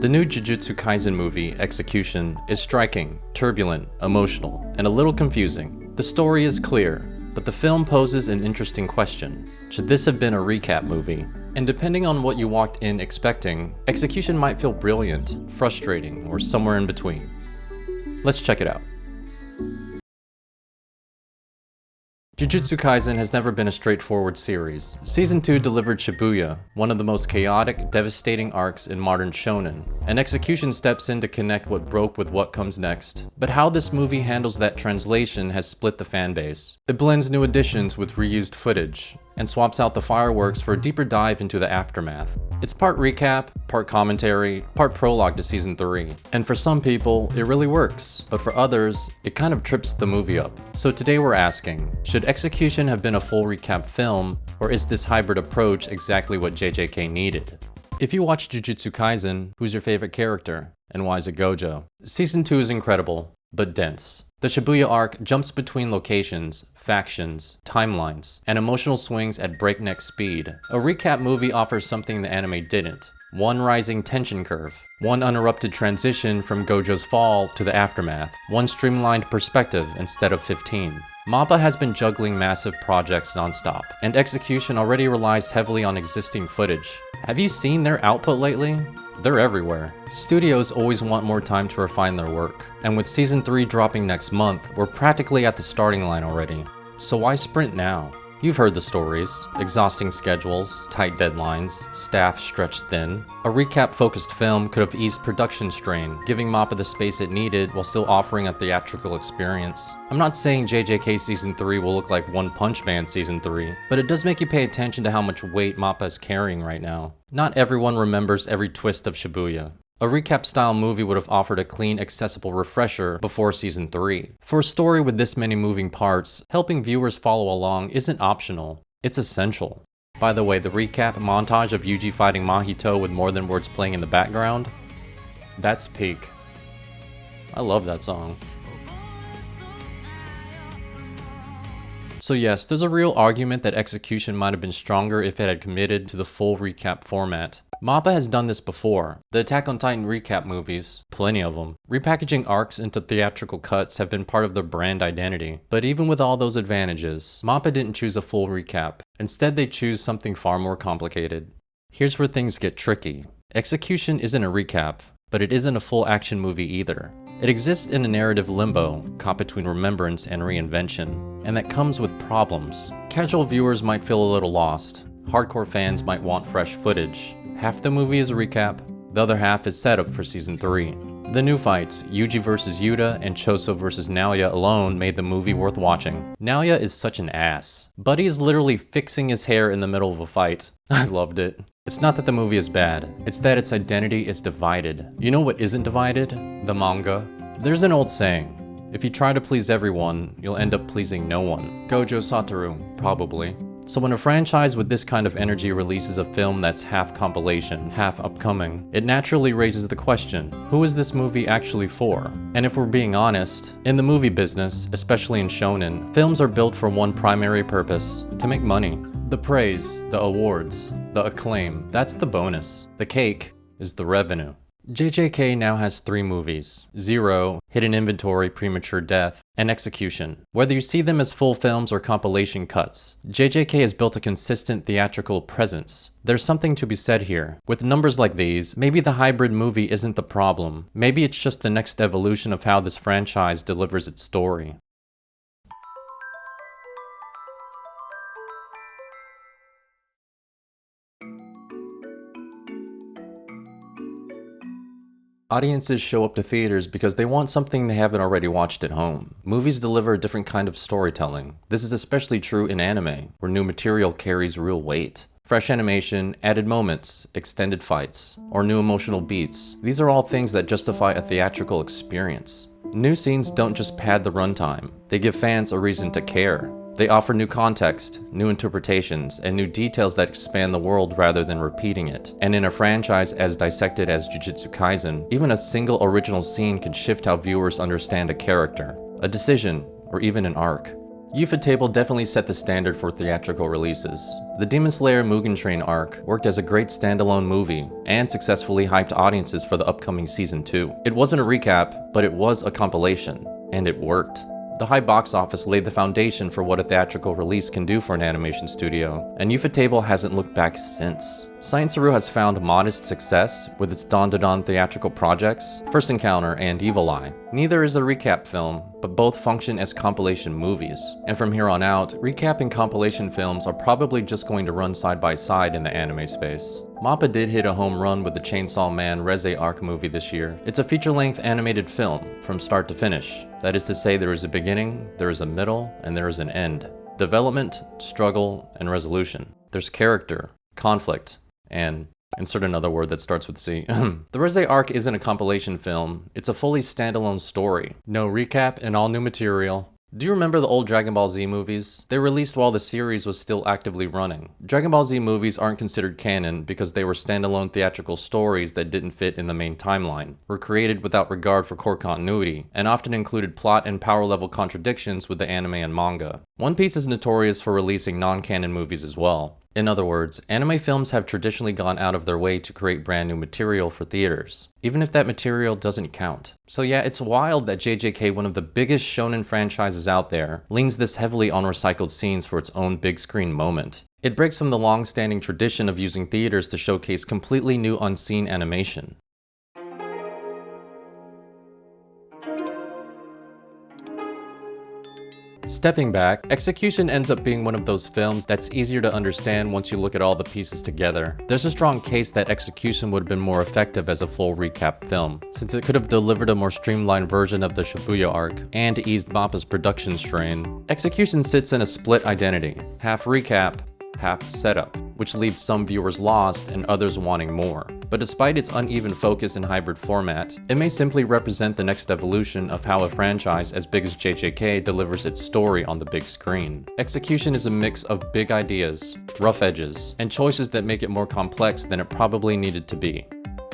The new Jujutsu Kaisen movie, Execution, is striking, turbulent, emotional, and a little confusing. The story is clear, but the film poses an interesting question. Should this have been a recap movie? And depending on what you walked in expecting, Execution might feel brilliant, frustrating, or somewhere in between. Let's check it out. Jujutsu Kaisen has never been a straightforward series. Season 2 delivered Shibuya, one of the most chaotic, devastating arcs in modern shounen, and Execution steps in to connect what broke with what comes next. But how this movie handles that translation has split the fanbase. It blends new additions with reused footage, and swaps out the fireworks for a deeper dive into the aftermath. It's part recap, part commentary, part prologue to Season 3. And for some people, it really works, but for others, it kind of trips the movie up. So today we're asking, should Execution have been a full recap film, or is this hybrid approach exactly what JJK needed? If you watch Jujutsu Kaisen, who's your favorite character, and why is it Gojo? Season 2 is incredible, but dense. The Shibuya arc jumps between locations, factions, timelines, and emotional swings at breakneck speed. A recap movie offers something the anime didn't. One rising tension curve. One uninterrupted transition from Gojo's fall to the aftermath. One streamlined perspective instead of 15. MAPPA has been juggling massive projects nonstop, and Execution already relies heavily on existing footage. Have you seen their output lately? They're everywhere. Studios always want more time to refine their work, and with Season 3 dropping next month, we're practically at the starting line already. So why sprint now? You've heard the stories, exhausting schedules, tight deadlines, staff stretched thin. A recap-focused film could have eased production strain, giving MAPPA the space it needed while still offering a theatrical experience. I'm not saying JJK Season 3 will look like One Punch Man Season 3, but it does make you pay attention to how much weight MAPPA is carrying right now. Not everyone remembers every twist of Shibuya. A recap-style movie would have offered a clean, accessible refresher before Season 3. For a story with this many moving parts, helping viewers follow along isn't optional, it's essential. By the way, the recap montage of Yuji fighting Mahito with More Than Words playing in the background? That's peak. I love that song. So yes, there's a real argument that Execution might have been stronger if it had committed to the full recap format. MAPPA has done this before. The Attack on Titan recap movies, plenty of them. Repackaging arcs into theatrical cuts have been part of their brand identity. But even with all those advantages, MAPPA didn't choose a full recap. Instead, they choose something far more complicated. Here's where things get tricky. Execution isn't a recap, but it isn't a full action movie either. It exists in a narrative limbo, caught between remembrance and reinvention, and that comes with problems. Casual viewers might feel a little lost. Hardcore fans might want fresh footage. Half the movie is a recap, the other half is setup for Season 3. The new fights, Yuji vs Yuta and Choso vs Naoya alone made the movie worth watching. Naoya is such an ass. Buddy is literally fixing his hair in the middle of a fight. I loved it. It's not that the movie is bad, it's that its identity is divided. You know what isn't divided? The manga. There's an old saying, if you try to please everyone, you'll end up pleasing no one. Gojo Satoru, probably. So when a franchise with this kind of energy releases a film that's half compilation, half upcoming, it naturally raises the question, who is this movie actually for? And if we're being honest, in the movie business, especially in shounen, films are built for one primary purpose, to make money. The praise, the awards, the acclaim, that's the bonus. The cake is the revenue. JJK now has 3 movies, Zero, Hidden Inventory, Premature Death, and Execution. Whether you see them as full films or compilation cuts, JJK has built a consistent theatrical presence. There's something to be said here. With numbers like these, maybe the hybrid movie isn't the problem. Maybe it's just the next evolution of how this franchise delivers its story. Audiences show up to theaters because they want something they haven't already watched at home. Movies deliver a different kind of storytelling. This is especially true in anime, where new material carries real weight. Fresh animation, added moments, extended fights, or new emotional beats. These are all things that justify a theatrical experience. New scenes don't just pad the runtime, they give fans a reason to care. They offer new context, new interpretations, and new details that expand the world rather than repeating it. And in a franchise as dissected as Jujutsu Kaisen, even a single original scene can shift how viewers understand a character, a decision, or even an arc. Ufotable definitely set the standard for theatrical releases. The Demon Slayer Mugen Train arc worked as a great standalone movie and successfully hyped audiences for the upcoming season 2. It wasn't a recap, but it was a compilation, and it worked. The high box office laid the foundation for what a theatrical release can do for an animation studio, and Ufotable hasn't looked back since. Science Saru has found modest success with its Don theatrical projects, First Encounter and Evil Eye. Neither is a recap film, but both function as compilation movies. And from here on out, recap and compilation films are probably just going to run side by side in the anime space. MAPPA did hit a home run with the Chainsaw Man Reze arc movie this year. It's a feature-length animated film, from start to finish. That is to say, there is a beginning, there is a middle, and there is an end. Development, struggle, and resolution. There's character, conflict, and insert another word that starts with C. The Reze arc isn't a compilation film, it's a fully standalone story. No recap and all new material. Do you remember the old Dragon Ball Z movies? They released while the series was still actively running. Dragon Ball Z movies aren't considered canon because they were standalone theatrical stories that didn't fit in the main timeline, were created without regard for core continuity, and often included plot and power level contradictions with the anime and manga. One Piece is notorious for releasing non-canon movies as well. In other words, anime films have traditionally gone out of their way to create brand new material for theaters, even if that material doesn't count. So yeah, it's wild that JJK, one of the biggest shonen franchises out there, leans this heavily on recycled scenes for its own big screen moment. It breaks from the long-standing tradition of using theaters to showcase completely new unseen animation. Stepping back, Execution ends up being one of those films that's easier to understand once you look at all the pieces together. There's a strong case that Execution would have been more effective as a full recap film, since it could have delivered a more streamlined version of the Shibuya arc, and eased MAPPA's production strain. Execution sits in a split identity, half recap, half setup, which leaves some viewers lost and others wanting more. But despite its uneven focus and hybrid format, it may simply represent the next evolution of how a franchise as big as JJK delivers its story on the big screen. Execution is a mix of big ideas, rough edges, and choices that make it more complex than it probably needed to be.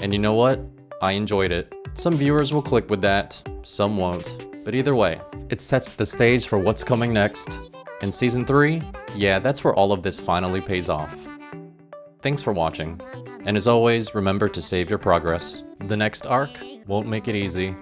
And you know what? I enjoyed it. Some viewers will click with that, some won't. But either way, it sets the stage for what's coming next. In Season 3, yeah, that's where all of this finally pays off. Thanks for watching, and as always, remember to save your progress. The next arc won't make it easy.